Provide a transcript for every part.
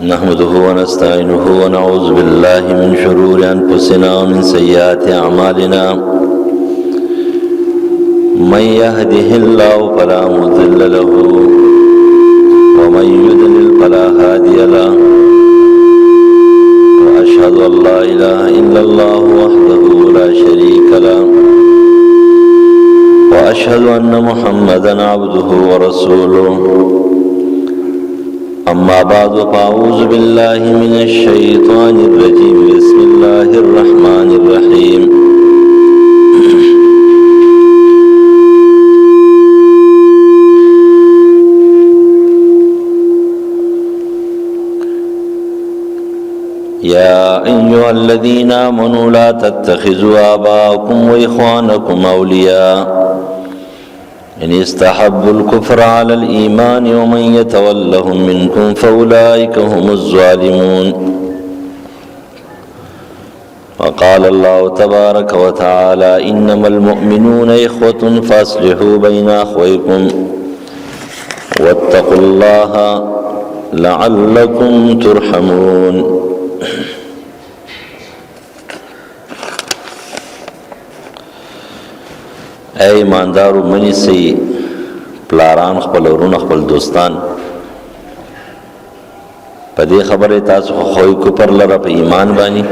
نحمده ونستعينه ونعوذ بالله من شرور أنفسنا ومن سيئات أعمالنا من يهده الله فلا مضل له ومن يضلل فلا هادي له وأشهد أن لا إله إلا الله وحده لا شريك له وأشهد أن محمدا عبده ورسوله أما بعد فأعوذ بالله من الشيطان الرجيم بسم الله الرحمن الرحيم يا أيها الذين آمنوا لا تتخذوا آباءكم وإخوانكم أولياء إن استحبوا الكفر على الإيمان ومن يتولهم منكم فأولئك هم الظالمون وقال الله تبارك وتعالى إنما المؤمنون إخوة فأصلحوا بين أخويكم واتقوا الله لعلكم ترحمون اے ایماندارو منی سی پلاران خپل ورونه خپل دوستان په دې خبره تاسو خو کو پر لره په ایمان باندې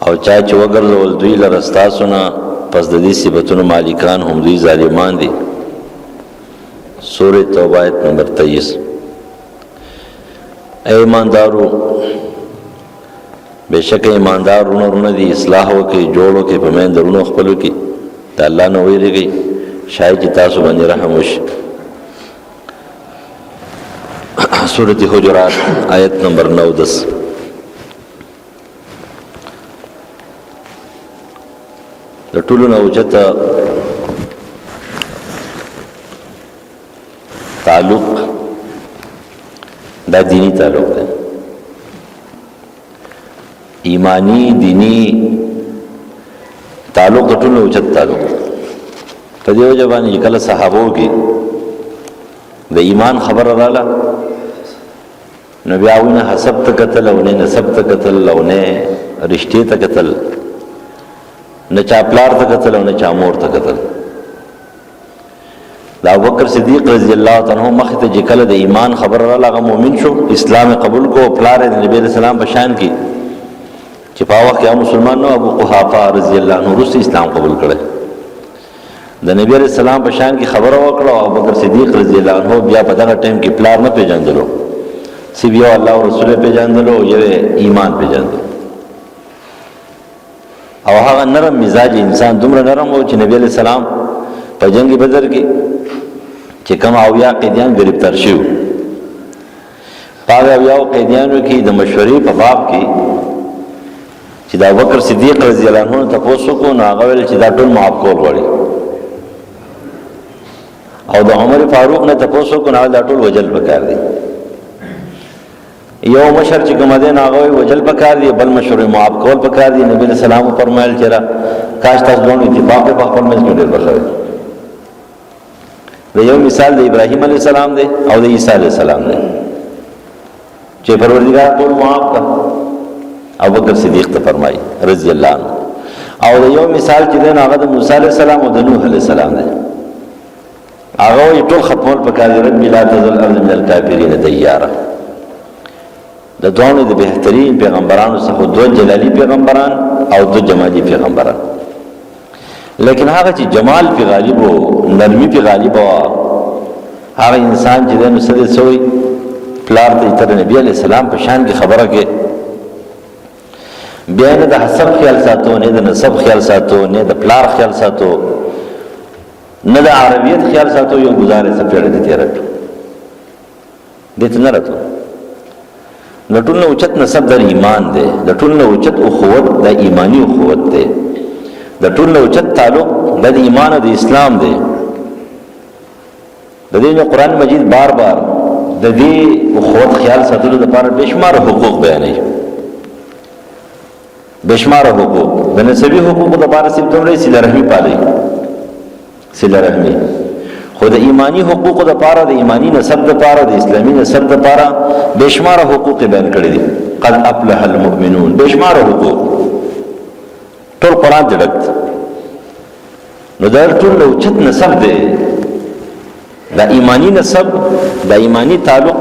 او چا چې وګرځول دوی لره تاسو نه پس د دې صفاتونو مالکان هم دوی ظالمان دي سورۃ توبه آیت نمبر 23 اے ایماندارو بشک ایماندار رونه دي اصلاح وکي جوړو کې په مین درونو خپلو کې د الله نو ویریږي شاید چې تاسو باندې رحم وشي سورۃ حجرات آیت نمبر 9-10 د ټولو نه اوچته تعلق دا دینی تعلق دی ایمانی دینی تعلق د ټولو اوچت تعلق په دې وجه باندې کله صحابو کې د ایمان خبر رااله نبی اوونه حسب ته قتل او نه نسب ته قتل او نه رشتې ته قتل نه چا پلار ته قتل او نه چا مور ته قتل دا ابوبکر صدیق رضی الله تعالی عنہ مخ ته کله د ایمان خبر رااله هغه مؤمن شو اسلام قبول کو پلار د نبی رسول الله بشان کی چې په وخت کې مسلمان نو ابو قحافه رضی الله عنه رسول اسلام قبول کړي د نبی عليه السلام په شان کې خبره وکړه او ابوبکر صدیق رضی الله عنه بیا په دغه ټیم کې پلار نه پیژندلو سی بیا الله او رسول پیژندلو یو ایمان پیژندلو او هغه نرم مزاج انسان دومره نرم و چې نبی عليه السلام په جنگ بدر کې چې کوم اویا قیدیان گرفتار شو پاغه اویا قیدیانو کې د مشورې په باب کې چې دا ابوبکر صدیق رضی الله عنه تاسو کو نو هغه ویل چې دا ټول معاف کول غواړي او د عمر فاروق نه تاسو کو نه دا ټول وجل پکار دي یو مشر چې کوم دین هغه وجل پکار دي بل مشر معاف کول پکار دي نبی رسول الله فرمایل چې را کاش تاسو دوه اتفاق په خپل منځ کې ډېر بخښه د یو مثال د ابراهیم علی السلام دی او د عیسی علی السلام دی چې پروردگار ټول معاف کړ ابوبکر صدیق ته فرمایي رضی الله عنه او یو مثال چې دین هغه د موسی علیہ السلام او د نوح علیہ السلام دی هغه ټول ختمول په کار رب لا تزل ارض من الکافرین دیارا د دوه د بهترین پیغمبرانو څخه دوه جلالی پیغمبران او دوه جمالی پیغمبران لیکن هغه چې جمال په غالب او نرمي په غالب او هغه انسان چې د نسل سوی پلار د نبی علیہ السلام په شان کې خبره کې بیا نه د حسب خیال ساتو نه د نسب خیال ساتو نه د پلار خیال ساتو نه د عربیت خیال ساتو یو گزارې سپېړې دي تیر دې نه راته لټول نو اوچت نسب د ایمان دی د ټول نو اوچت اخوت د ایمانی اخوت دی د ټول نو اوچت تعلق د ایمان او د اسلام دی د دې قرآن مجید بار بار د دې اخوت خیال ساتلو لپاره بشمار حقوق بیانوي بشمار حقوق د نسبی حقوق د لپاره سیم دومره سیله رحمی پالي سیله رحمی خو د ایمانی حقوق د پاره، د ایمانی نسب د پاره، د اسلامی نسب د پاره بشمار حقوق بیان کړی دي. قد افلح المؤمنون، بشمار حقوق ټول قران دې ډک. نو دا ټول له اوچت نسب دی، دا ایمانی نسب، دا ایمانی تعلق،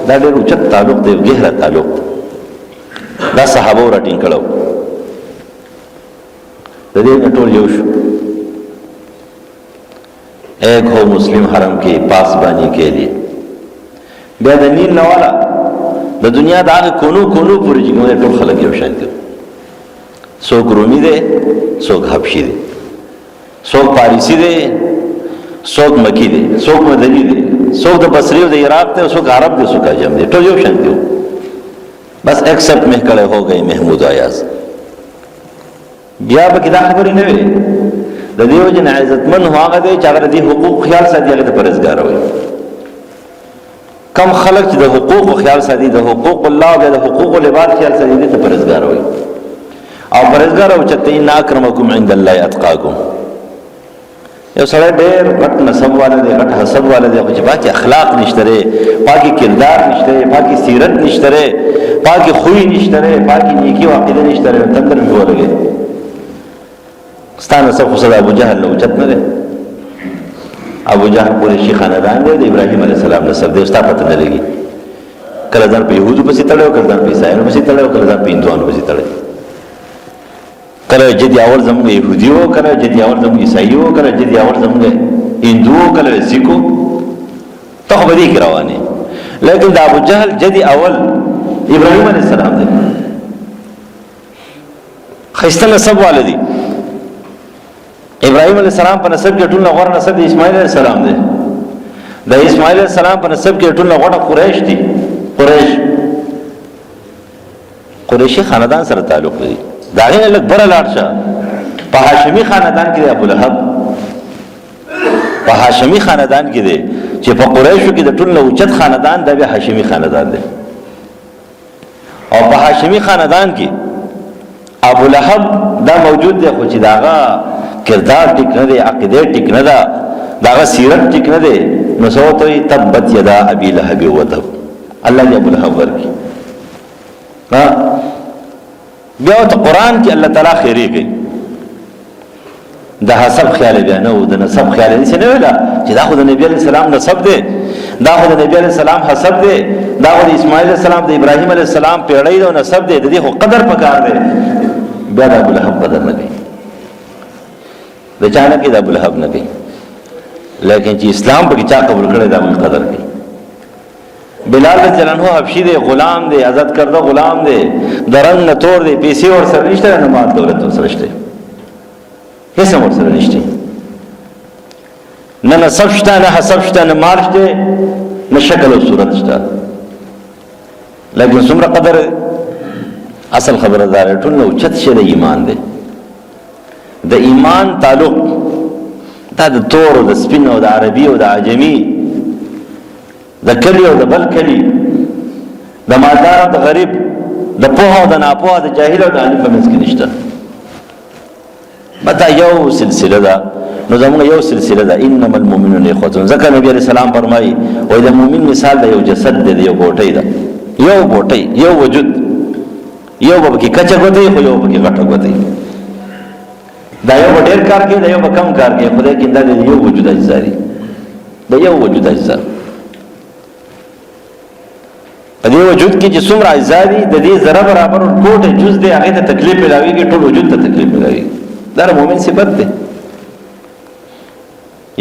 دا ډېر اوچت تعلق دی، ګهره تعلق دا صحابه راټینګ کړو. د دې ټول یو شو. ایک ہو مسلم حرم کے پاسبانی کے لیے. بیا د نیل نوالا د دنیا د هغه کونو کونو پورې چې موږ ټول خلک یو شان دي. څوک رومي دی، څوک حبشي دی، څوک پاریسی دی، څوک مکی دی، څوک مدني دی، څوک د بصری او د عراق دی، څوک عرب دی، څوک عجم دی، ټول یو شان دي. بس ایکسپٹ میں کڑے ہو گئے محمود ایاز. بیا به دا خبرې نه وي. د دیو جن عزتمن هغه دی چې هغه د حقوق خیال ساتي، هغه ته پرهیزګار وي. کم خلک چې د حقوق خیال ساتي، د حقوق الله او د حقوق العباد خیال ساتي، دې ته پرهیزګار وي. او پرهیزګار او چې ان اکرمکم عند الله اتقاکم. یو سره ډېر غټ نسب والا دی، غټ حسب والا دی، چې پاکي اخلاق نشته، پاکي کردار نشته، پاکي سیرت نشته، پاکي خوې نشته، پاکي نیکی او عقیده نشته، تندر به ولګي. ستانه سب خو ابو جهل نو چت نه دی. ابو جهل قریشی خاندان دی، د ابراهیم علیه السلام نسب دی. ستا پته نه لګي. کله ځان په یهودو پسې تړو، کله ځان په عیسایانو پسې تړو، کله ځان په هندوانو پسې تړو. کله جدي اول زموږ يهودي وو، کله جدي اول زموږ عیسائی وو، کله جدي اول زموږ هندو وو، کله سیکو. ته خو به دې کې روانې. لیکن د ابو جهل جدي اول ابراهیم علیه السلام دی. خیسته نسب والدي. ابراهیم علیہ السلام په نسب کې ټول غوړ نسب د اسماعیل علیہ السلام دی. د اسماعیل علیہ السلام په نسب کې ټول غوړ قریش دي. قریشی خاندان سره تعلق لري. دا غي لک بره لاړ شه. په هاشمی خاندان کې ابو لهب، په هاشمی خاندان کې دی چې په قریشو کې د ټول اوچت خاندان د هاشمی خاندان دی. او په هاشمی خاندان کې ابو لهب دا موجود دی، خو چې داغه کردار ټیک نه دی، عقیده ټیک نه ده، داغه سیرت ټیک نه دی، نو سوتوي تبت یدا ابي لهب وتب. الله دې ابو لهب ورکی. بیا ته قران کې الله تعالی خیری کوي. د حسب خیال بیا نه، د نسب خیال نه څه نه ویلا چې دا خو د نبی عليه السلام نسب دی، دا خو د نبی عليه السلام حسب دی، دا خو د اسماعیل عليه السلام د ابراهیم عليه السلام پیړۍ او نسب دی، د دې خو قدر پکار دی. بیا د ابو لهب قدر نه کوي. د چانه کې د ابو لهب نه کوي. لیکن چې اسلام په کې چا قبول کړي دا موږ قدر کوي. بلال رضی الله عنه حبشي دی، غلام دی، آزاد کرده غلام دی، درنګ نه تور دی، پیسې ور سره نشته، نه مال دولت ور سره نشته، هیڅ ور سره نشته، نه نسب شته، نه حسب شته، نه مال شته، نه شکل او صورت شته. لیکن څومره قدر اصل خبردار ټول نو چت شه د ایمان دی. د ایمان تعلق دا د تور او د سپین او د عربي او د عجمي، د کلی او د بل کلی، د مالدار او د غریب، د پوهه او د ناپوهه، د جاهل او د عالم په منځ کې نشته. دا یو سلسله ده. نو زموږ یو سلسله ده. انما المؤمنون اخوه. ځکه نبی عليه السلام فرمایي وای د مؤمن مثال د یو جسد دی، یو بوټی ده، یو بوټی، یو وجود، یو به کې کچه غوتې، خو یو به کې غټه غوتې. دا یو ډېر کار کوي، دا یو به کم کار کوي، خدای کې دا یو وجود اجزا دي، دا یو وجود اجزا. په دې وجود کې چې څومره اجزا دي، د دې ذره برابر ټوټه جز دی، هغه ته تکلیف ملاويږي، ټول وجود ته تکلیف ملاويږي. دا مؤمن صفت ده.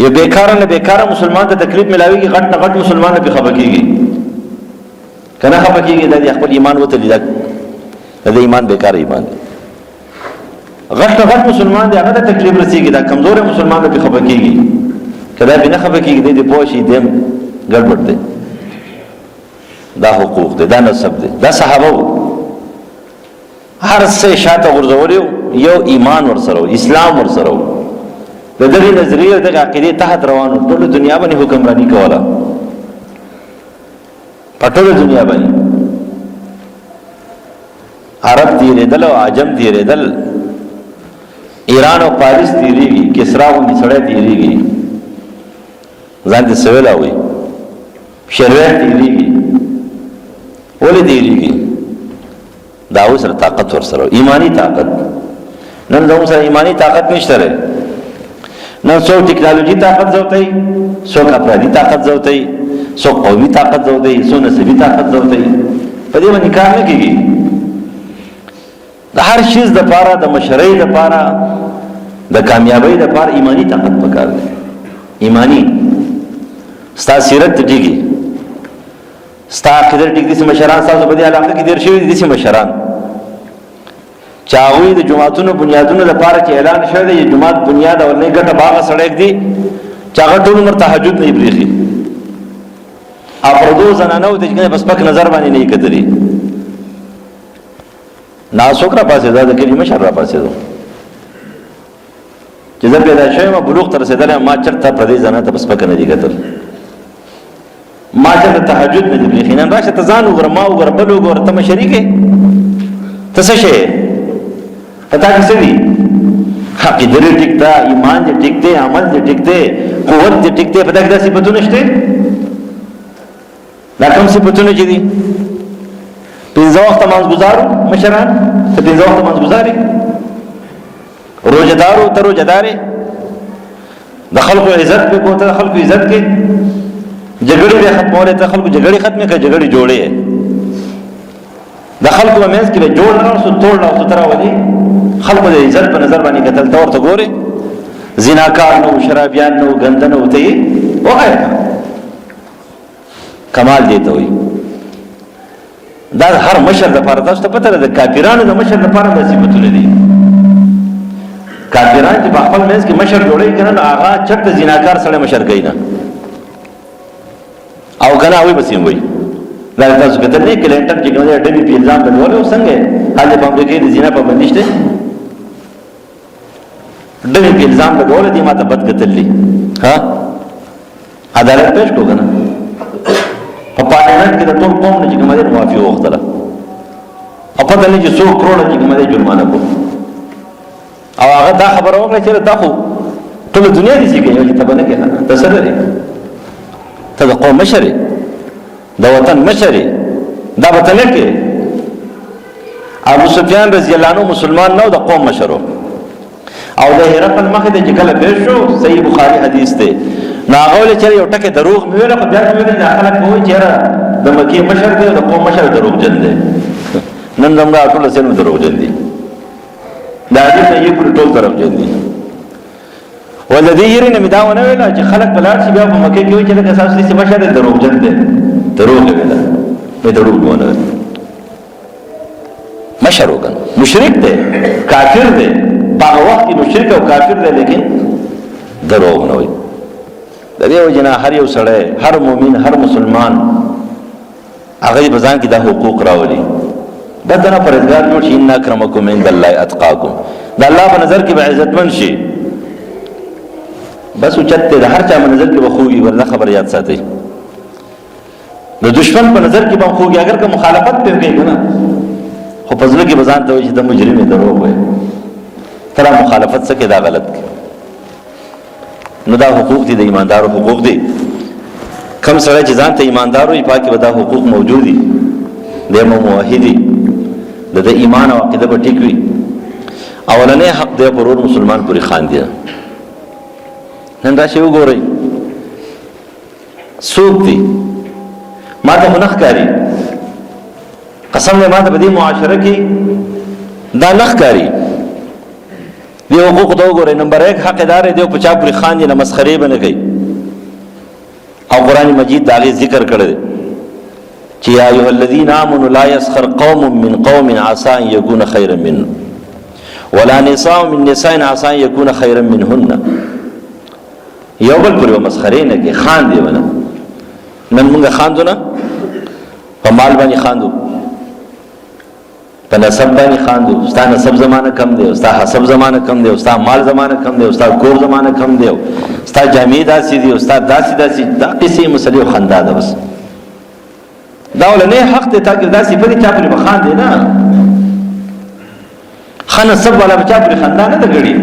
یو بیکاره نه بیکاره مسلمان ته تکلیف ملاويږي، غټ نه غټ مسلمان په خبر کېږي، کنه خبر کېږي. د خپل ایمان وته لیدل، د ایمان بیکاره ایمان دی. غټ نه غټ مسلمان دی، هغه ته تکلیف رسیږي، دا کمزور مسلمان په خبر کېږي، کله به نه خبر کېږي، د پوښي دیم ګډوډ دی. دا حقوق دی، دا نسب دی، دا صحابه هر څه شاته ورزولیو، یو ایمان ورسره، اسلام ورسره، د دغه نظریه د عقیده تحت روانو، ټول دنیا باندې حکمرانی کوله، په ټول دنیا باندې عرب تیرېدل او عجم تیرېدل، ایران او پاریس تیریږي، کسرا باندې سړی تیریږي، ځان دې سویلا وي شروع تیریږي ولې تیریږي دا اوس سره طاقت ورسره ایمانی طاقت نن زموږ سره ایمانی طاقت نشته لري نن څو ټیکنالوژي طاقت زوتای څو افرادي طاقت زوتای څو قومي طاقت زوتای څو نسبي طاقت زوتای په دې باندې کار نه کیږي د هر شي د پاره د مشرۍ د پاره د کامیابی د پاره ایمانی طاقت پکار دی ایمانی ستا سیرت ټیږي ستا عقیده ټیږي چې مشران تاسو په دې علاقه کې ډیر شوی دي چې مشران چاوی د جماعتونو بنیادونو لپاره چې اعلان شوی دی جماعت بنیاد او نه ګټه باغ سړک دی چې هغه ټول عمر تهجد نه بریخي افردو زنانو ته چې بس پک نظر باندې نه کتري ناسوک را پاسې دا د کلمه مشر را پاسې دو چې زه پیدا شوم بلوغ تر رسیدل ما چرته په دې زنانه ته بس پک نه دی کتل ما چرته تهجد نه دی بریخي نن راشه ته ځان وګور ما وګور بل وګور ته شریکه ته څه شي پتا کیسے دی عقیدہ دې ټیکتا ایمان دې ټیکته عمل دې ټیکته قوت دې ټیکته پتا کدا صفاتونه شته دا کوم صفاتونه چې دي پنځه وخت نماز گزارو مشران ته پنځه وخت نماز گزاري روزدارو ته روزداري د خلکو عزت په کوته خلکو عزت کې جګړې به ختموله ته خلکو جګړې ختمه کړي جګړې جوړې د خلکو مېز کې جوړ نه سو توړ نه ستر ودی خلکو د عزت په نظر باندې قتل تور ته ګوري زناکار نو شرابيان نو غندن وته وای کمال دی ته وي دا هر مشر د پاره تاسو ته پته ده کافرانو د مشر د پاره د صفاتونه دي کافرانو چې په خپل مېز کې مشر جوړي کنه هغه چرته زناکار سره مشر کوي نه او کنه وي بسیم وي دا تاسو کتل نه کلینټن چې کومه ډبي په الزام لګول او څنګه حاله په امریکا د زنا په بندشته ډبي په الزام لګول دي ماته بد کتللی ها عدالت پېښ کو کنه په پارلیمنت کې د ټول قوم نه چې کومه موافقه وختله او په دې چې 100 کروڑ چې کومه جرمانه کو او هغه دا خبره وکړه چې دا خو ټول دنیا دي چې کوي چې تبنه کې تاسو لري ته د قوم مشره د وطن مشره دا وطن کې ابو سفیان رضی الله عنه مسلمان نو د قوم مشرو او د هرقل مخه د جګل پېښو صحیح بخاری حدیث ته ناغول چې یو ټکه دروغ ویل خو بیا ویل نه خلک وایي چې د مکی مشر دی د قوم مشر دروغ جن دی نن زموږ ټول سره دروغ جن دي دا دې یې پر ټول طرف جن دي ولذي يرين مداونه ویل چې خلک بلار شي بیا په مکه کې وي چې د اساس دې مشر دروغ جن دی دروغ ویل په دروغ ونه مشر وګن مشرک دی کافر دی په وخت کې مشرک او کافر دی لیکن دروغ نه وي د دې وجنه هر یو سړی هر مؤمن هر مسلمان هغه په ځان کې د حقوق راولي بدنه پرېزګار جوړ شي ان اکرمکم عند الله اتقاکم د الله په نظر کې به عزتمن شي بس اوچته د هر چا په نظر کې بخوږي ورله خبر یاد ساتي د دشمن په نظر کې بخوږي اگر که مخالفت به کوي کنه خو په ځل کې بزان ته وي چې د مجرم دروغ وي ترا مخالفت څخه دا غلط کی نو دا حقوق دي د ایماندارو حقوق دي کم سره چې ځان ته ایماندارو یې پاکي ودا حقوق موجود دي د موحدي د ایمان او عقیده په ټیک وي اولنې حق دی پرور مسلمان پوری خان دي نن راشي وګورئ سوق دي ما ته منخکاری قسم له ما ته په دې معاشره کې دا نخکاری دی حقوق دو ګورئ نمبر 1 حقدار دی په چا پوری خان دي نه مسخري بنه کوي او قران مجید دا غي ذکر کړی چې یا ایه الذین آمنوا لا يسخر قوم من قوم عسى ان يكون خيرا منهم ولا نساء من نساء عسى ان يكون خيرا منهن یو بل پر مسخري نه کې خان دی ونه نن موږ خاندو نه په مال باندې خاندو په نسب باندې خاندو ستا نسب زمانه کم دی ستا حسب زمانه کم دی ستا مال زمانه کم دی ستا کور زمانه کم دی ستا جامع داسې دی ستا داسې دا قصې مسلې خندا ده بس دا ولنه حق ته تاکي داسې په چا پر بخان دی نه خنه سب ولا بچا پر خندا نه ده غړي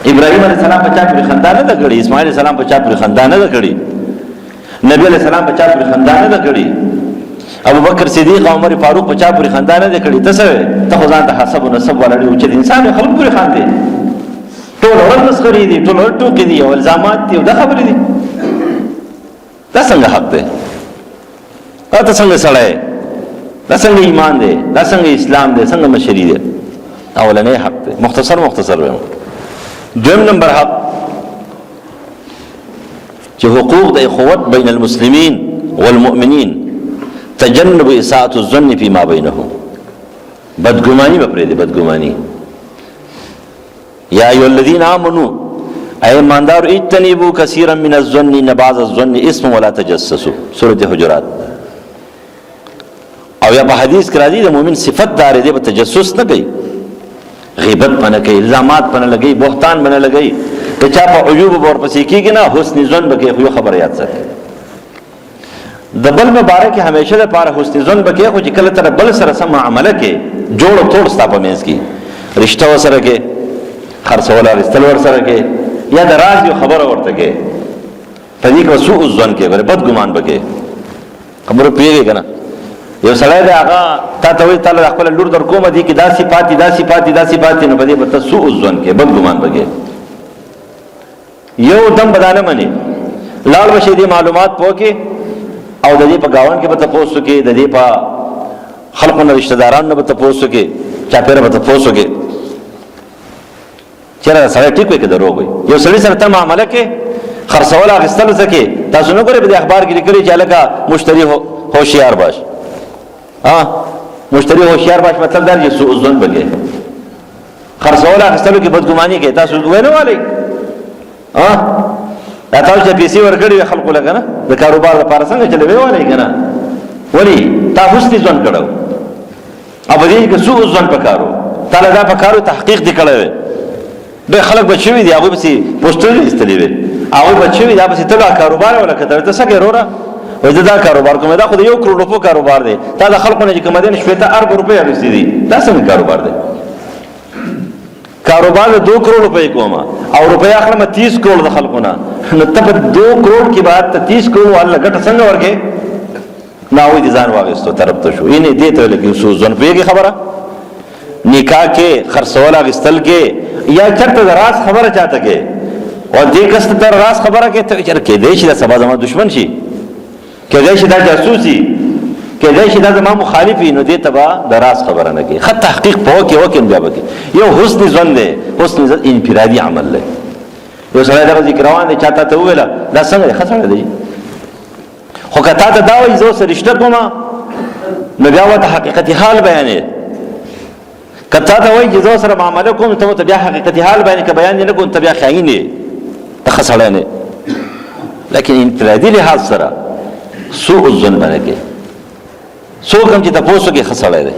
ابراهیم علیہ السلام په چا پورې خندا نه ده کړې، اسماعیل علیہ السلام په چا پورې خندا نه ده کړې، نبی علیہ السلام په چا پورې خندا نه ده کړې، ابو بکر صدیق او عمر فاروق په چا پورې خندا نه ده کړې. ته څه ته خو ځان ته حسب او نسب ولري او چې انسان خلک پورې خاندي، ټول ورځ مسخرې دي، ټول ورځ ټوکې دي او الزامات دي او دا خبرې دي. دا څنګه حق دی؟ دا څنګه سړی؟ دا څنګه ایمان دی؟ دا څنګه اسلام دی؟ څنګه مشري دی؟ اولنې حق دی. مختصر وایم. دویم نمبر حق چې حقوق د اخوت بین المسلمین والمؤمنین، تجنب اساءة الظن فيما بينهم، بدګماني به پرې دي، بدګماني. یا ایها الذین آمنوا اے ایماندار اجتنبوا کثیرا من الظن ان بعض الظن اسم ولا تجسسوا، سورۃ حجرات. او یا په حدیث کې راځي د مؤمن صفت دار دی په تجسس نه کوي، غیبت پنه کوي، الزامات پنه لګي، بهتان پنه لګي، ته چا په عیوب ورپسې کېږي نه، حسن ظن به خو خبر یاد ساتي. د بل مبارک همیشه د پاره حسن ظن به خو چې کله تر بل سره سم معامله کې جوړ او توړ ستا په منځ کې رشتہ وسره کې خرڅول ارستل ور سره کې یا د راز یو خبره ورته کې په دې کې سوء ظن کې غره بد ګمان بکې خبره پیږي کنه. یو سړی دی هغه تا ته وایي تعالی خپل لور در کومه دي کې دا صفات نو په دې به ته سوء ظن کې بد ګمان بکې یو دم بدانه مني لال بشي دي معلومات پوکي او د دې په گاون کې به تاسو کې د دې په خلقونو رشتہ دارانو به تاسو کې چا پیره به تاسو کې چیرې سره ټیک وي کې دروغ وي. یو سړی سره ته معاملې کې خرڅول اخیستل زکه تاسو نه ګورئ په اخبار کې لیکلي چې لکه مشتری هوشیار باش. مشتری هوشیار باش مطلب دا چې سوء ظن بګي خرڅول اخیستل کې بدګماني کې تاسو وینئ والی دا تاسو چې پیسې ورکړي خلکو لګنه د کاروبار لپاره څنګه چلوي والی کنه ولی تاسو حسن ظن کړو او دې کې سوء ظن پکارو تعالی دا پکارو تحقیق دې کړو. به خلک بچوي دي هغه به پوسټر استلې وي هغه بچوي دا به تل کاروبار ولا کتر ته څنګه وروره وای دا کاروبار کوم دا خو 1 کروڑ روپو کاروبار دی تا د خلکو نه چې کوم دین شپته ارب روپیا رسېدي دي دا څنګه کاروبار دی؟ کاروبار 2 کروڑ روپے کوما او روپیا اخلم 30 کروڑ د خلکو نه نو تب 2 کروڑ کی بات 30 کروڑ الله ګټه څنګه ورکه ناوې دي ځان واغستو طرف ته شو یې نه دې ته لګي سو ځن پیږي خبره نکاح کې خرڅولا غستل کې یا چرته راز خبره چاته کې او دې کست در راز خبره کې ته چر کې دې چې سبا زما دشمن شي کې دې چې دا جاسوسي کې دې چې دا زما مخالفي نو دې تبا د راز خبره نه کې خط تحقیق پوه کې وکم بیا وکي یو حسن ظن دی حسن ظن انفرادي عمل دی. یو سره دا ذکر روان دي چاته ته ویلا دا څنګه خسره دی خو کته ته دا وایي زو سره رشتہ کوما نو بیا وته حقیقت حال بیانې کته ته وایي چې زو سره معاملې کوم ته بیا حقیقت حال بیان کې بیان نه کوم ته بیا خاينه تخسړه نه لیکن انفرادي لحاظ سره سوء الظن باندې سو کوم چې تاسو کې خسړه ده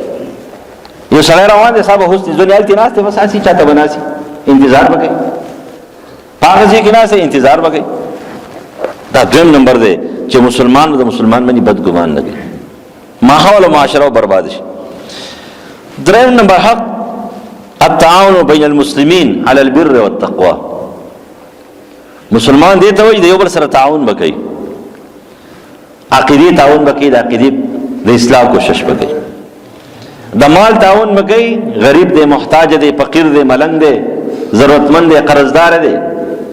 یو سره روان دي صاحب حسن ظن یالتي ناشته وساسي چاته بناسي انتظار وکړي هغه کې نه سه انتظار وکړي. دا دویم نمبر دی چې مسلمان د مسلمان باندې بدګمان نه کوي ماحول او معاشره برباد شي. دریم نمبر حق التعاون بین المسلمین علی البر والتقوى. مسلمان دې ته وایي د یو بل سره تعاون وکړي عقیدی تعاون وکړي د عقیدې د اصلاح کوشش وکړي د مال تعاون وکړي غریب دی محتاج دی فقیر دی ملنګ دی ضرورتمند دی قرضدار دی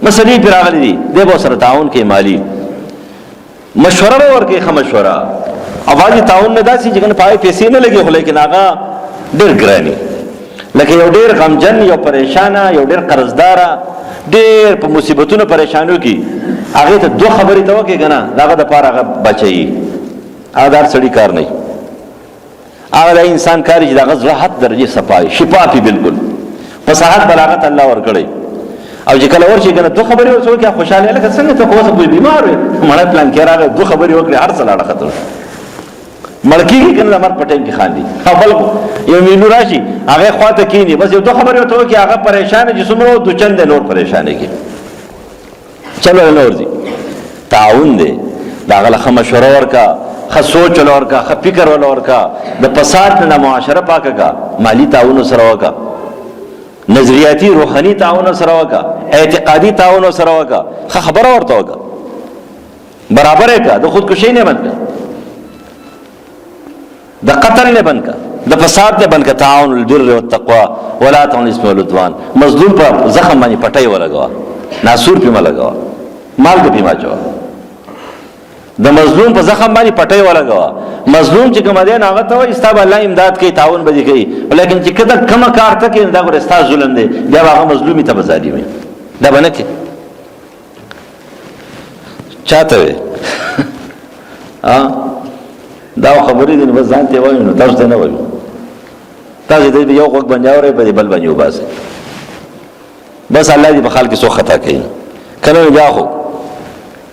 مسلې پر راغلي دي د به سره تعاون کې مالی مشوره ورکې خمشوره اواز تعاون نه داسي چې کنه پای پیسې نه لګي خو لیکن هغه ډېر ګراني لکه یو ډېر غمجن یو پریشانه یو ډېر قرضدار ډېر په مصیبتونو پریشانو کې هغه ته دوه خبرې ته وکي کنه داغه د پاره هغه بچي آدار سړی کار نه هغه انسان کاری چې دغه راحت درجه صفای شفافي بالکل فصاحت بلاغت الله ورکړي او چې کله ورشي کنه دوه خبرې ورسول کې خوشاله لکه څنګه ته کوڅه کوئی بیمار وي مړ پلان کې راغی دوه خبرې وکړي هر څه لاړه ختم ملکی کې کنه مر پټین کې خاندي خپل یو مینو راشي هغه خواته کینی بس یو دوه خبرې ورته وکړي هغه پریشان دي څومره دو چند نور پریشان کې چلو نور دي تعاون دي دا غل مشوره ورکا خ سوچ ورکا خ فکر ورکا د فساد نه معاشره پاکه کا مالی تعاون سره وکا نظریاتي روحاني تعاون سره وکا، اعتقادي تعاون سره وکا، خبره ورته وکا، برابر کا د خودکشي نه بند کا، د قتل نه بند کا، د فساد نه بند کا. تعاون البر والتقوا ولا تعاون الاسم والعدوان. مظلوم پر زخم باندې پټي ولګوا، ناسور په ملګوا، مال په ما چوا، د مظلوم په زخم باندې پټي ولګوا. مظلوم چې کوم دی هغه ته وایي استاب الله امداد کوي، تعاون به کوي، ولیکن چې کله کوم کار ته کې دا ګور استاد ظلم دی، بیا هغه مظلومي ته ظالمي دا باندې کې چاته وي دا خبرې دي بس ځان ته وایي، نو تاسو ته نه وایي. تاسو دې یو وخت باندې اورئ په بل باندې وباسئ، بس الله دې په خلک کې څو خطا کوي. کنه بیا خو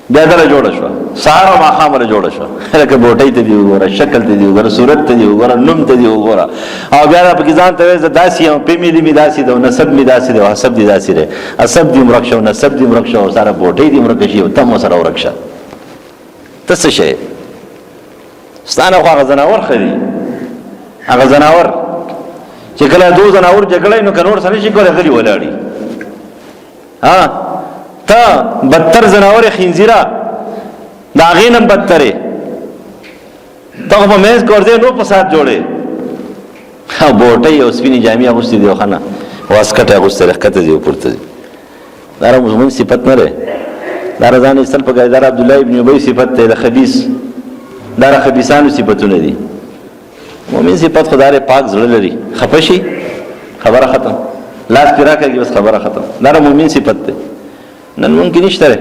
بیا دره جوړه شو، سهار او ماښام له جوړه شو، لکه بوټۍ ته دی وګوره، شکل ته دی وګوره، صورت ته دی وګوره، نوم ته دی وګوره، او بیا په کې ځان ته وایي داسې یم، پیملی می داسې ده، نسب می داسې ده، حسب دی داسې ده، حسب دی مرک شو، نسب دی مرک شو، سره بوټۍ دی مرک شي، تم سره ورک شه. ته څه شی ستانه خو هغه زناور خري، هغه زناور چې کله دو زناور جګړه نو کنور سره شي کوله غلي ولاړی. ته بدتر زناور خنزیره دا غینم بدتره ته په میز کورځې نو په سات جوړې بوټي او سپینې جامې اغوستې دی خانه واسکټ اغوستې رخته دی پورته دی. دا موږ صفت نه لري، دا ځان استل په ګایدار عبد الله ابن ابي صفت دی، د خبيث دا خبيثانو صفاتونه دي. مؤمن صفت خدای پاک زړه لري، خفشي خبره ختم، لاس پیرا کوي بس خبره ختم. دا مؤمن صفت دی. نن ممکن نشته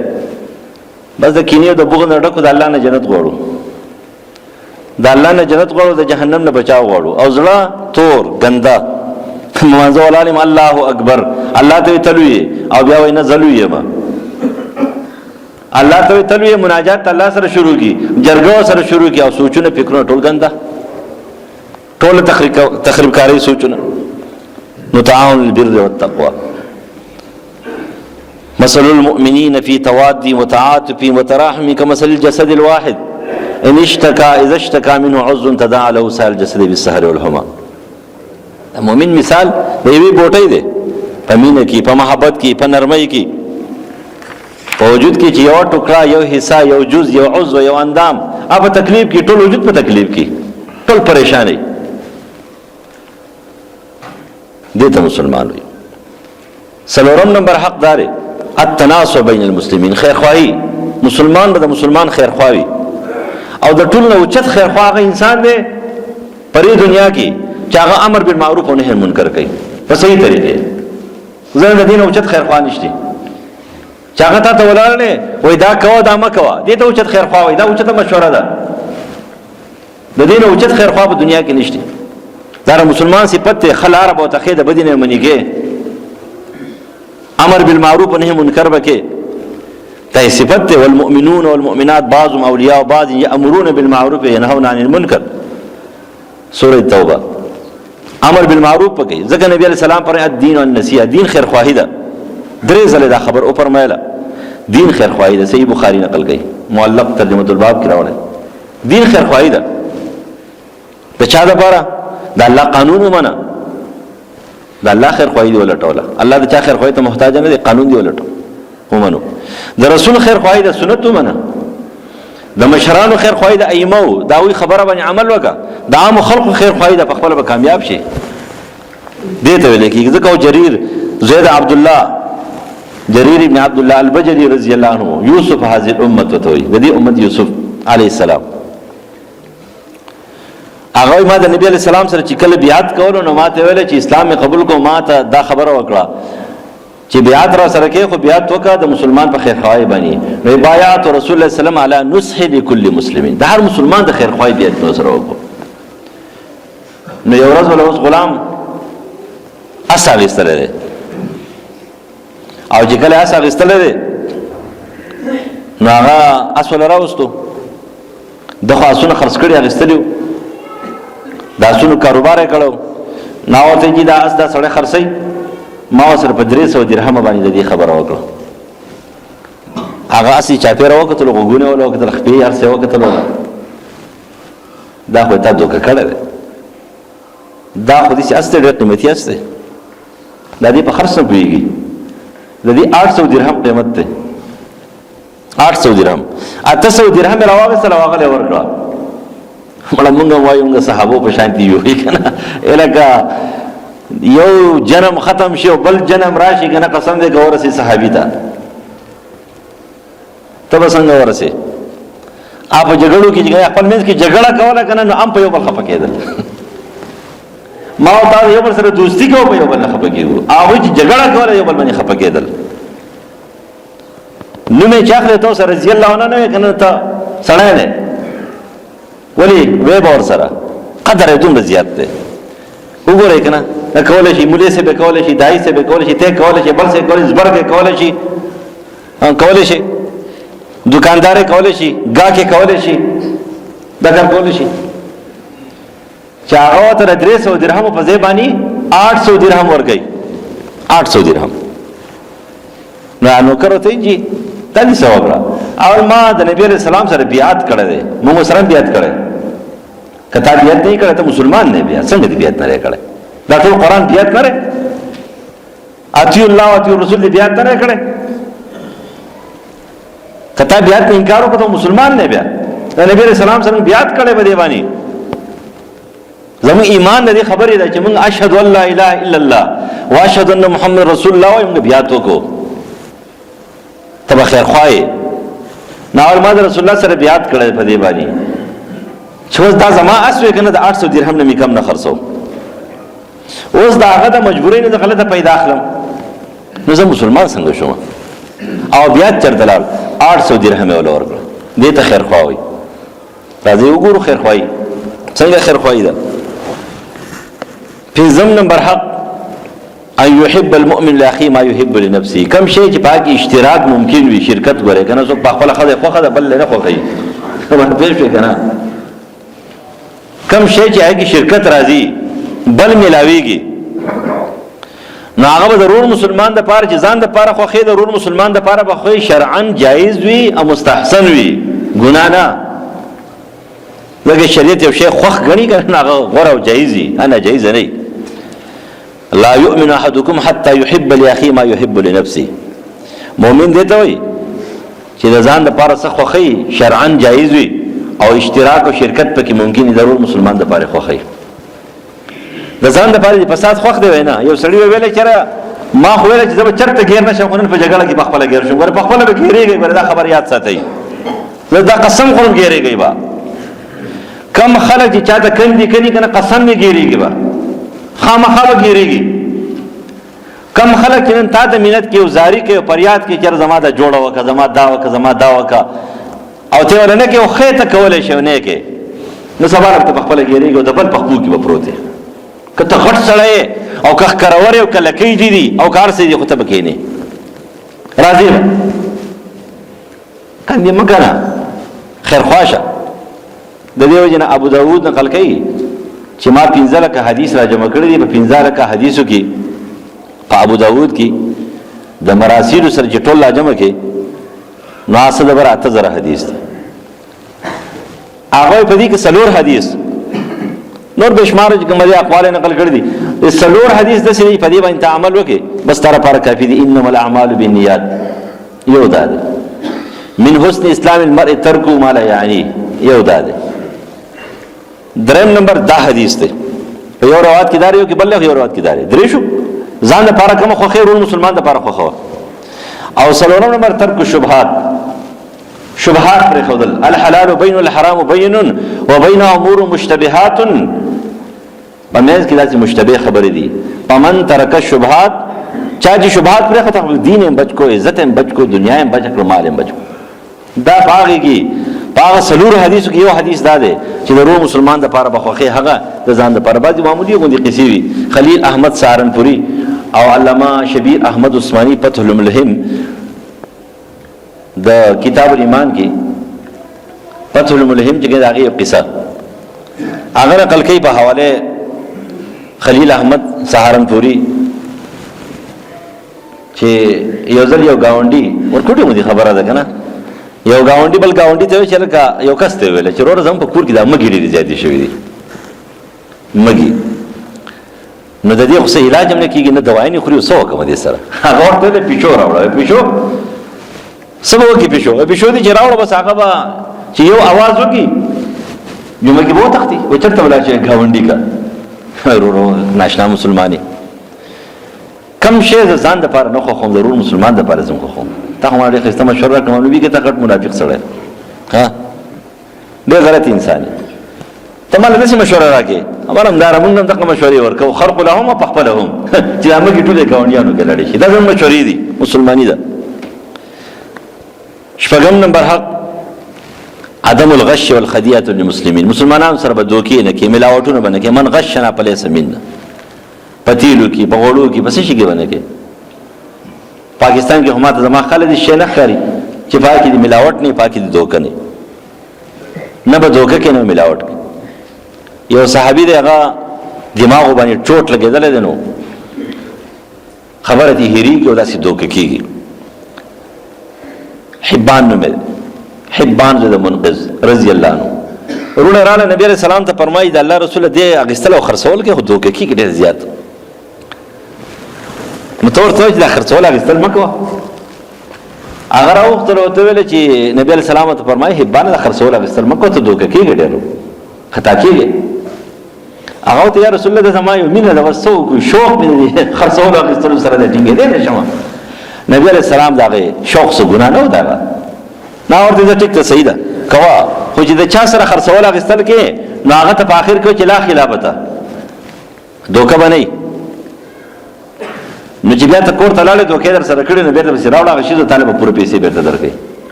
بس د کینې او د بغض نه ډکو د الله نه جنت غواړو، د الله نه جنت غواړو، د جهنم نه بچاو غواړو، او زړه تور ګنده منځ ولالم الله اکبر، الله ته تلوي او بیا وینا زلوي ما الله ته تلوي، مناجات الله سره شروع کی، جرګو سره شروع کی، او سوچونه فکرونه ټول ګنده، ټول تخریب کاری سوچونه. نتعاون البر والتقوى. مثل المؤمنين في توادهم وتعاطفهم وتراحمهم كمثل الجسد الواحد اذا اشتكى منه عضو تداعى له سائر الجسد بالسهر والحمى. مؤمن مثال د یوې بوټۍ دی، په مینه کې، په محبت کې، په نرمۍ کې، په وجود کې چې یو ټوکړه، یو حصہ، یو جز، یو عضو، یو اندام، په تکلیف کې ټول وجود په تکلیف کې، ټول پریشانی. دې ته مسلمان وي. څلورم نمبر حق دار التناصر بین المسلمین، خیرخواهی. مسلمان به د مسلمان خیرخواهی، او د ټول نه اوچت خیرخواه انسان دی پرې دنیا کې چې هغه امر بالمعروف او نهی عن المنکر کوي په صحیح طریقې. زه د دین اوچت خیرخواه نشته چې هغه ته ولاړ نه وای دا کوه دا مه کوه، دې ته اوچت خیرخواه وای، دا اوچته مشوره ده. د دین اوچت خیرخواه په دنیا کې نشته. دا مسلمان صفت ته خلار به تخید بدینه منیګه، امر بالمعروف و نهی منکر بکې، دا صفت ته. والمؤمنون والمؤمنات بعضهم اولیاء بعض یامرون بالمعروف وینهون عن المنکر، سورۃ توبه. امر بالمعروف پکې ځکه نبی علیہ السلام پر الدین والنصیحه، دین خیر خواهی ده. درې ځله دا خبر او فرمایله دین خیر خواهی ده. صحیح بخاری نقل کړي، معلق ترجمه الباب کې راوړل دین خیر خواهی ده. په چا ده پاره د الله قانون ومنه، د الله خیر خواهی دی ولټوله. الله د چا خیر خواهی ته محتاج نه دی، قانون دی ولټو ومنو. د رسول خیر خواهی د سنت ومنه، د مشرانو خیر خواهی د ائمه دا وی خبره باندې عمل وکړه، د عام خلکو خیر خواهی د خپل به کامیاب شي. دې ته ویل کېږي ځکه جرير زید عبد الله جرير ابن عبد الله البجلي رضی الله عنه یوسف هذه الامه وتوي، د دې امت یوسف علیه السلام. هغه ما د نبی علیہ السلام سره چې کله بیعت کولو نو ماته ویل چې اسلام قبول کو، ماته دا خبره وکړه چې بیعت را سره کې خو بیعت وکړه د مسلمان په خیر خواهی باندې. نو بیعت رسول الله صلی الله علیه وسلم علی نصح لكل مسلمین، د هر مسلمان د خیر خواهی بیعت نو سره وکړه. نو یو ورځ ولوس غلام اسا غستله ده، او چې کله اسا غستله ده نو هغه اسول راوستو، د خاصونه خرڅ کړی غستلیو، دا سونو کاروبار کړو، ناوته چې دا اس دا سړی خرڅي، ما سره په 300 درهم باندې د دې خبره وکړه. هغه اسی چاپیره وکړه، غوګونه ولا وکړه، خپې هر څه وکړه. دا خو ته دوکه کړه، دا خو دې استه ډېر قیمتي استه، د دې په خرڅ نه پوهېږي د دې 800 درهم قیمت دی 800 درهم 800 درهم یې راواغېستل او هغه یې ورکړه مړه مونږ وایو مونږ صحابو په شانتي یو که نه لکه یو جنم ختم شي او بل جنم راشي که نه قسم دی که ورسې صحابي ته ته به څنګه ورسې په جګړو کې چې خپل منځ کې جګړه کوله که نه نو هم په یو بل خفه کېدل ما او تا یو بل سره دوستي کوو په یو بل نه خفه کېږو هغوی چې جګړه کوله یو بل باندې خفه کېدل نوم یې چې اخلې ته سره رضي الله عنه نه وې که نه ته سړی دی ولې وی به ورسره قدر یې دومره زیات دی وګورئ که نه نه کولی شي مولې صاحب یې کولی شي دایي صاحب یې کولی شي ته یې کولی شي بل صاحب کولی زبرګ یې کولی شي کولی شي دکاندار یې کولی شي ګاهک یې کولی شي دا کار کولی شي چې هغه ورته د 300 درهمو په ځای باندې 800 درهم ورکوي 800 درهم نو نوکر ورته وایي جي دا دې څه وکړه اول ما د نبي علیه السلام سره بیعت کړی دی موږ سره بیعت کړی که تا بیعت نه کړی ته مسلمان نه بیا څنګه دې بیعت نه کړی دا ټول قرآن بیعت نه دی اطیع الله او اطیع الرسول دې بیعت نه کړی که تا بیعت نه انکار وکړو مسلمان نه بیا د نبی علیه السلام سره بیعت کړی به دی باندې زموږ ایمان دې خبرې ده چې موږ اشهد ان لا اله الا الله واشهد ان محمد رسول الله وایم بیعت وکړو ته به خیر خوایې ناول ما د رسول الله سره بیعت کړی په دې باندې چې اوس دا زما اس وې که نه د 800 درهم نه مې کم نه خرڅو اوس د هغه د مجبورۍ نه د غلطه پیدا اخلم نو زه مسلمان څنګه شوم او بیعت چېرته لاړ 800 درهم یې وله ورکړه دې ته خیر خوا وایي راځئ وګورو خیر خوایي څنګه خیر خوایي ده 5 نمبر حق ان يحب المؤمن لاخيه ما يحب لنفسه کم شی چې پاکي اشتراک ممکن وي شرکت غوړي کنه څوک په خپل خدای خوخه ده بل نه خوخي خبر پېښ شي کنه کم شی چې هغه شرکت راځي بل ملاويږي نو هغه ضرور مسلمان د پاره چې ځان د پاره خوخي ضرور مسلمان د پاره بخوي شرعاً جایز وي او مستحسن وي ګنا نه لکه شریعت یو شی خوخ غني کنه هغه غوړ او جایزي انا جایز نه لا يؤمن احدكم حتى يحب لاخيه ما يحب لنفسه مؤمن دې ته وي چې د ځان لپاره څه خوخي شرعاً جایز وي او اشتراک او شرکت پکې ممکن دي ضرور مسلمان د لپاره خوخي د ځان لپاره د فساد خوخ دی نه یو سړی ویل چې ما خو ویل چې زه به چرته غیر نشم خو نن په جګړه کې بخپله غیر شم ګوره بخپله به غیرېږئ ګوره دا خبر یاد ساتئ زه دا قسم خورم غیرېږئ به کم خلک چې چاته کندي کوي که نه قسم مې غیرېږي به خامخا به غیرېږي کم خلک چې نن تا ته مینت کې او زاري کوي او فریاد کوي چې زما دا جوړه وکړه زما دا وکړه زما دا وکړه او ته ولا نه کې او خې ته کولی شي نه کې نو سبا ته په خپله غیرېږي او د بل په خپو کې به پروت دی که ته غټ سړی او که ښکرور او که لکۍ دي او که هر څه دي خو ته به کښېنې راځي به کندې مه کنه خیرخوا شه د دې وجې نه ابو داود نقل کوي چې ما 15 لکه حدیث را جمع کړي دي په 15 لکه حدیثو کې په ابو داود کې د مراسیلو سره چې ټول لا جمع کې نو اصل بر 8000 حدیث دي هغه په دې کې څلور حدیث نور بشمار چې کوم دي اقوال نقل کړي دي څلور حدیث د سړي په دې باندې عمل وکي بس تر پر کافي دي انما الاعمال بالنیات یو دا ده من حسن اسلام المرء ترک ما لا یعنی یو دا ده دریم نمبر دا حدیث ده په یو روایت کې دار یو کې بل یو روایت کې دار درې شو ځان لپاره کوم خو خیر مسلمان لپاره خو او څلورم نمبر ترک شبهات شبهات پر خودل الحلال بین الحرام بین وبین امور مشتبهات پمنځ کې داسې مشتبه خبرې دي پمن ترک الشبهات چا چې شبهات پر ختم دین هم بچ کو عزت هم بچ کو دنیا هم بچ کو مال هم بچ کو دا باغي باغ سلور حدیث کې یو حدیث دا دی چې د روح مسلمان د پاره بخوخي هغه د ځان د پاره باندې معمولی غوندي قصې وي خلیل احمد سهارنپوري او علامه شبیر احمد عثماني فتح الملهم د کتاب الایمان کې فتح الملهم چې دا غي قصه هغه نقل کوي په حواله خلیل احمد سهارنپوري چې یو ځل یو گاونډي ورکوټه مو دي خبره ده کنه یو گاونډي بل گاونډي ته چې لکه یو کس ته ویل چې ورور زم په کور کې د مګی ډېری زیاتې شوې دي مګي نو د دې خو څه علاج هم نه کېږي، نه دوا نه خوري، څه وکړم دې سره؟ هغه ورته ویل پیشو راوړه. پیشو څه به وکړي؟ پیشو دې چې راوړه بس هغه به چې یو اواز وکړي جمعه کې به وتښتي، و چېرته ولاړ شي ګاونډي کا. ورورو ناشنا مسلمانې کم شی زه ځان دپاره نه خوښوم، ضرور مسلمان دپاره زه هم خوښوم. تا خو ما ډېر ښایسته مشوره راکړه، مولوي کې ته غټ منافق سړی ډېر غلط انسان یې، ته ماله داسې مشوره راکړې. هماره همداره مونږ هم دغه مشورې ورکوو، خلقو له هم او په خپله هم چې دا مږې ټولې ګاونډیانو کې لړې شي. دا زموږ مشورې دي، مسلماني ده. شپږم نمبر حق عدم الغش والخدیعة للمسلمین. مسلمانانو سره به دوکې نه کوي، ملاوټونه به نه کوي. من غشنا فلیس منا، په تیلو کې، په غوړو کې، په څه شي کې به نه کوي. پاکستان کې هم ماته زما خلک دې شی نه ښکاري چې پای کې دې ملاوټ نه، پای کې دې دوکه نه به دوکه کوي نه ملاوټ کوي. یو صحابي دی هغه دماغو باندې چوټ لګېدلی دی، نو خبره دې هېرېږي او داسې دوکه کېږي. حبان نومې دی، حبان زه د منقذ رضی الله عنه. وروڼه راغله نبي علیه السلام ته فرمایي د الله رسوله دې اخیستل او خرڅول کې خو دوکه کېږي ډېر زیات. نو ته ورته وایي چې دا خرڅول اخیستل مه کوه. هغه راوغوښتل ورته ویله چې نبي علیه السلام ته فرمایي حبانه دا خرڅول اخیستل مه کوه، ته دوکه کېږي ډېر خطا کېږي. هغه ته یا رسول الله د زما یو مینه ده، بس څه وکړو، شوق مې دی خرڅولو اخیستلو سره د ټینګېدی نه شم. نبي علیه السلام د هغې شوق څه ګناه نه و د هغه. نه ورته زه ټیک ته صحیح ده کوه، خو چې د چا سره خرڅول اخیستل کې نو هغه ته په آخر کې چې لا خلافته دوکه به نه وي. نو چې بیا ته کور ته لاړې دوکې در سره کړې نو بېرته پسې راوړه هغه شي زه تاله به پوره پیسې بېرته درکوي.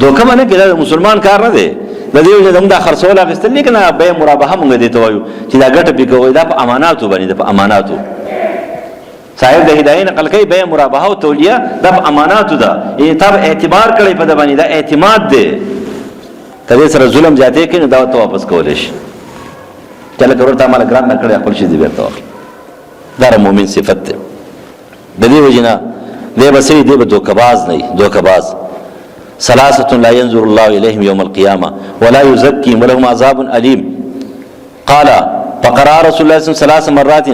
دوکه به نه کوي، دا د مسلمان کار نه دی. د دې وجه زموږ دا خرڅول اخیستل دي که نه بیع مرابحه مونږ دې ته وایو چې دا ګټه پې کوئ، دا په اماناتو باندې ده، په اماناتو. صاحب د هدایې نقل کوي بیع مرابحه او تولیه دا په اماناتو ده. تا به اعتبار کړی په ده باندې، دا اعتماد دی. ته دې سره ظلم زیاتې کوي نو دا ته واپس کولی شي. چې لکه ورور تا ماله ګران نه کړی خپل شي دې بېرته واخلي. دا د مؤمن صفت دی. د دې وجې نه دی به څه دی به دوکهباز نه وي، دوکهباز. ثلاثة لا ينظر الله إليهم يوم القيامة ولا يزكيهم ولهم عذاب أليم. قال فقرأ رسول الله صلى الله عليه وسلم 3 مرات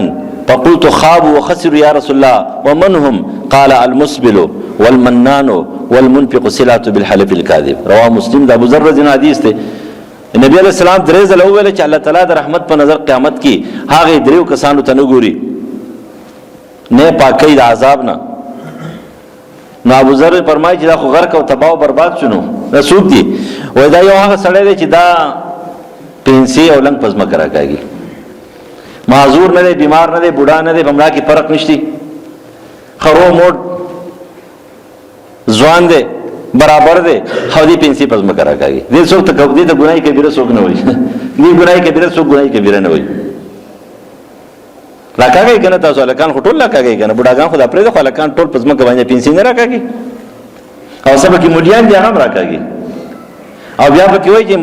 فقلت خابوا وخسروا يا رسول الله ومن هم؟ قال المسبل والمنان والمنفق سلعة بالحلف الكاذب. رواه مسلم. دا ابو ذر رضی الله عنه حدیث دی. نبی علیہ السلام درې ځله وویل چې الله تعالی د رحمت په نظر قیامت کې هغه دریو کسانو ته نه ګوري، نه پاکي د عذاب نه. نو ابو ذر فرمایي چې دا خو غرق او تباہ او برباد شنو. دا څوک دي؟ وای دا یو هغه سړی دی چې دا پنسي او لنګ پزما کرا کوي، معذور نه دی، بیمار نه دی، بوډا نه دی، بمړه کې فرق نشتی، خرو موټ ځوان دی برابر دی، خو دې پنسي پزما کرا کوي. دې څوک ته دې د ګناي کبیره څوک نه وایي. دې ګناي کبیره څوک ګناي کبیره نه وایي. راکاږي کنه تاسو لکان خو ټول راکاږي کنه، بوډاګان خو د پرې خو لکان ټول پزما کوي پنسي نه راکاږي. او سبا کې مليان دي هغه راکاږي. او بیا په کې وایي چې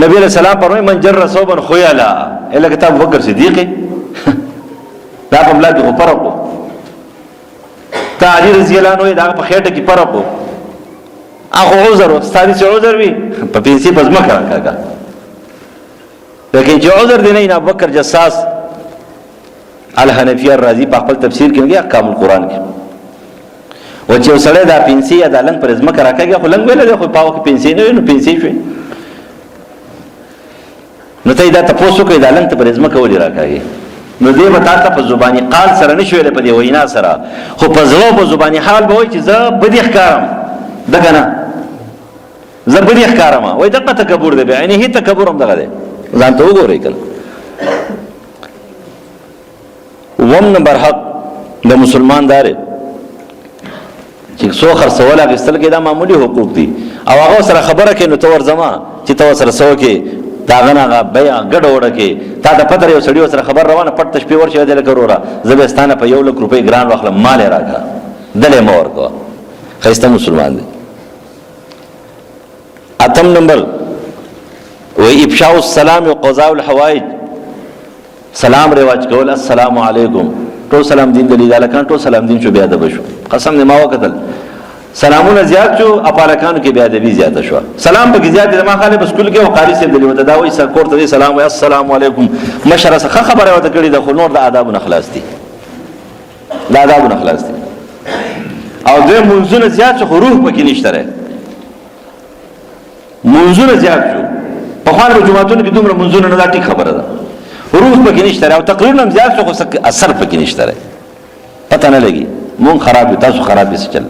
نبی له سلام پرمه من جر صوبا خيلا الا کتاب بکر صدیق دا په بلاد خو فرقو تعالی رضی الله عنه دا په خېټه کې فرقو هغه عذر او ستاسو چې عذر وي په پنسي پزما راکاږي. لیکن چې عذر دی نه ابو بکر جساس الحنفیه الرازی په خپل تفسیر کې نګي احکام القرآن کې و چې وسړی دا پنسي یا د لنګ پر ځمکه راکاږي خو لنګ ویل دی خو پاو کې پنسي نه نو پنسي شوی نو ته دا تاسو کوي دا لنګ ته پر ځمکه ولې راکاږي نو دې وتا ته په زبانی قال سره نشوي په دې وینا سره خو په زړه په زبانی حال به وي چې زه بدی ښکارم دغه نه زه بدی ښکارم وای دغه تکبر دی به یعنی هی تکبر هم دغه دی ځان ته وګورئ کله. وم نمبر حق د مسلمان داره چې څو خرڅول اخیستل کې دا معمولی حقوق دي او هغه سره خبره کې نو تور زما چې تو سره سو کې دا غنغه بیا ګډ وړه کې تا د پتر یو سړی سره خبر روانه پټ تشپی ورشه دل کرورا زبستانه په 1 لک روپۍ ګران واخله مال راکا دله مور کو خیسته مسلمان دي. اتم نمبر و افشاء السلام و قضاء الحوائج. سلام رواج کول السلام علیکم ټول سلام دین دلی دا لکان ټول سلام دین شو بیا د بشو قسم نه ما وکتل سلامونه زیات شو، اپالکانو کې بیا ادبي زیاته شو. سلام به زیات د ما خاله بس کول کې او قاری سي دلی وته دا وایي سر کوړه ته سلام وای السلام علیکم مشره څخه خبره وته کړی د خو نور د آداب نه خلاص دي، د آداب نه خلاص دي. او د منځونه زیات شو، روح پکې نشته رې. منځونه زیات شو، په خاله جمعهتون کې دومره منځونه نه، دا ټیک خبره ده. روح پکې نشته رې او تقریر هم زیات شو، خو اثر پکې نشته رې. پته نه لګي مون خراب تاسو خراب دي چل.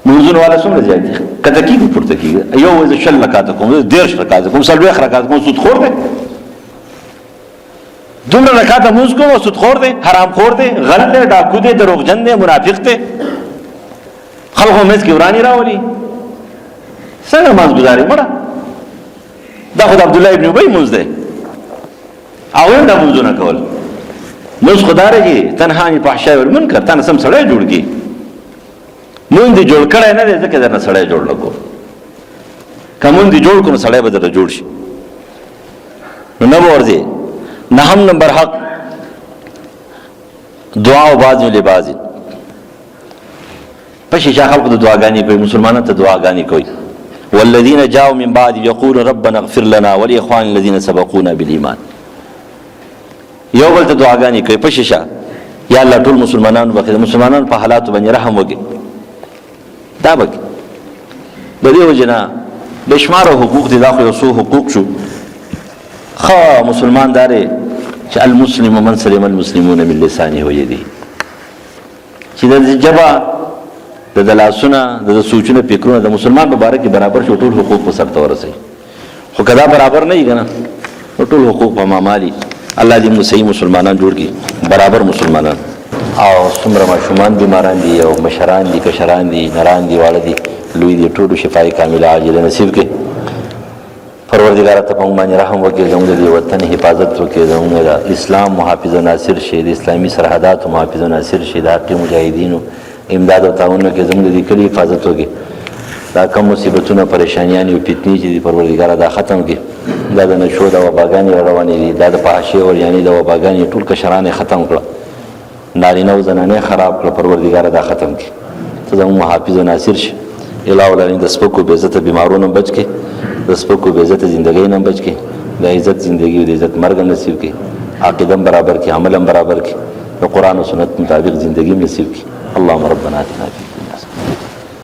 منځونه والا څومره زیات دي، کته کېږي پورته کېږي. یو وځ شل رکعات کوم، 10 رکعات کوم، سلوخ رکعات کوم، سود خور دی. دومره رکعات موږ کوو، سود خور دی، حرام خور دی، غل دی، ډاکو دی، دروغجن دی، منافق دی. خلکو مېز کې ورانی راولي. څنګه ماز گزاري مړه؟ دا خو د عبد الله ابن ابي منځ دی. او هم دا منځونه کول. منځ خدای دی تنهانی فحشاء والمنکر، تنه سم سړی جوړ کی. مون دي جوړ کړه نه دې ځکه درنه سړی جوړ لګو. کوم دي جوړ کوم سړی به در جوړ شي. نو ورځي نهم نمبر حق دعا او باز لباز. پښې شاخل کو دعاګانی کوي، مسلمانانو ته دعاګانی کوي. والذین جاءوا من بعد يقول ربنا اغفر لنا ولاخوان الذين سبقونا بالایمان. یو بل ته دعاګانی کوي پښې شا یا الله ټول مسلمانانو بخیر، مسلمانانو په حالات باندې رحم وکړي. دا بګ د دې وجنا بشمار حقوق دي، دا خو یو څو حقوق شو. خا مسلمان داري چې المسلم من سلم المسلمون من لسانه ويده، چې د جبا د دلاسونه د سوچونه فکرونه د مسلمان مبارک برابر شو، ټول حقوق په سر ته ورسي. خو کدا برابر نه یې کنه، ټول حقوق په مامالي. الله دې موږ صحیح مسلمانان جوړ کړي، برابر مسلمانان. او څومره ماشومان بیماران دي او مشران دي، کشران دي، نران دي، واړه دي، لوی دي، ټول شفای کامله عاجله نصیب کړي. پروردگار ته په موږ باندې رحم وکړي، زموږ د وطن حفاظت وکړي، زموږ د اسلام محافظ او ناصر شي، د اسلامي سرحدات محافظ او ناصر شي، د حق مجاهدینو امداد او تعاون وکړي، زموږ د کلی حفاظت وکړي. دا کوم مصیبتونه پریشانیان او فتنې چې د پروردگار دا ختم کړي. دا د نشو د وباګانې روانې دي، دا د فحاشۍ او یعنی د وباګانې ټول کشران ختم کړه، نارینه او زنانه خراب کړه. پروردگار دا ختم کړي، ته زموږ محافظ او ناصر شي. الہ ولرین د سپکو بے عزت بیمارونو بچ کې، د سپکو بے عزت زندګۍ نه بچ کې، د عزت زندگی او د عزت مرګ نصیب کې، عقیده برابر کې، عمل برابر کې، د قرآن او سنت مطابق زندگی نصیب کې. اللهم ربنا آتنا